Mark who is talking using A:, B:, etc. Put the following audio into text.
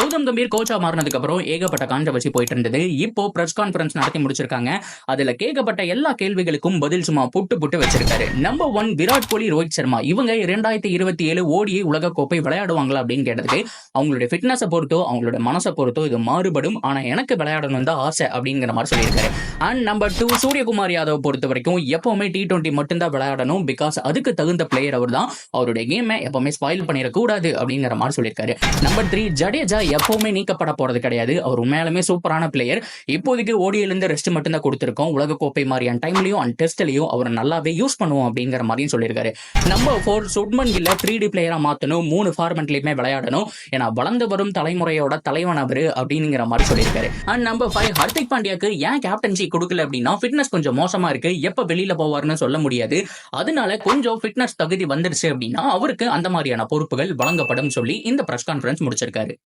A: கௌதம் கம்பீர் கோச்சா மாறினதுக்கு அப்புறம் ஏகப்பட்ட கான்ட்ரவர்சி போயிட்டு இருந்தது. இப்போ பிரஸ் கான்ஃபரன்ஸ் நடத்தி முடிச்சிருக்காங்க. அதுல கேட்கப்பட்ட எல்லா கேள்விகளுக்கும் பதில் சும்மா புட்டு புட்டு வச்சிருக்காரு. நம்பர் 1 விராட் கோலி, ரோஹித் சர்மா இவங்க 2027 ஓடிஐ உலக கோப்பை விளையாடுவாங்களா அப்படின்னு கேட்டதுக்கு அவங்களுடைய ஃபிட்னஸை பொறுத்தோ அவங்களோட மனசை பொறுத்தோ இது மாறுபடும். ஆனா எனக்கு விளையாடணும் தான் ஆசை அப்படிங்கிற மாதிரி சொல்லியிருக்காரு. அண்ட் நம்பர் 2 சூரியகுமார் யாதவ் பொறுத்த வரைக்கும் எப்பவுமே T20 மட்டும்தான் விளையாடணும். பிகாஸ் அதுக்கு தகுந்த பிளேயர் அவர் தான். அவருடைய கேமை எப்பவுமே ஸ்பாயில் பண்ணிடக்கூடாது அப்படிங்கிற மாதிரி சொல்லியிருக்காரு. நம்பர் 3 ஜடேஜா எப்பவுமே நீக்கப்பட போறது கிடையாது. அவர் உண்மையாலுமே சூப்பரான பிளேயர். இப்போதைக்கு ஓடிஐல இருந்து ரெஸ்ட் மட்டும் தான் கொடுத்திருக்கோம். உலக கோப்பை மாதிரியான டைம்லயும் அண்ட் டெஸ்ட்லயும் அவர் நல்லாவே யூஸ் பண்ணுவோம் அப்படிங்கிற மாதிரியும் சொல்லியிருக்காரு. நம்பர் 4 சுப்மன் கில்ல 3D பிளேயரா மாத்தணும். 3 ஃபார்மெட்லயுமே விளையாடணும். ஏன்னா வளர்ந்து வரும் தலைமுறையோட தலைவன் அவரு அப்படிங்கிற மாதிரி சொல்லியிருக்காரு. அண்ட் நம்பர் 5 ஹர்திக் பாண்டியாக்கு ஏன் கேப்டன்சி கொடுக்கல அப்படின்னா ஃபிட்னஸ் கொஞ்சம் மோசமா இருக்கு. எப்ப வெளியில போவார்னு சொல்ல முடியாது. அதனால கொஞ்சம் ஃபிட்னஸ் தகுதி வந்துருச்சு அப்படின்னா அவருக்கு அந்த மாதிரியான பொறுப்புகள் வழங்கப்படும் சொல்லி இந்த பிரஸ் கான்ஃபரன்ஸ் முடிச்சிருக்காரு.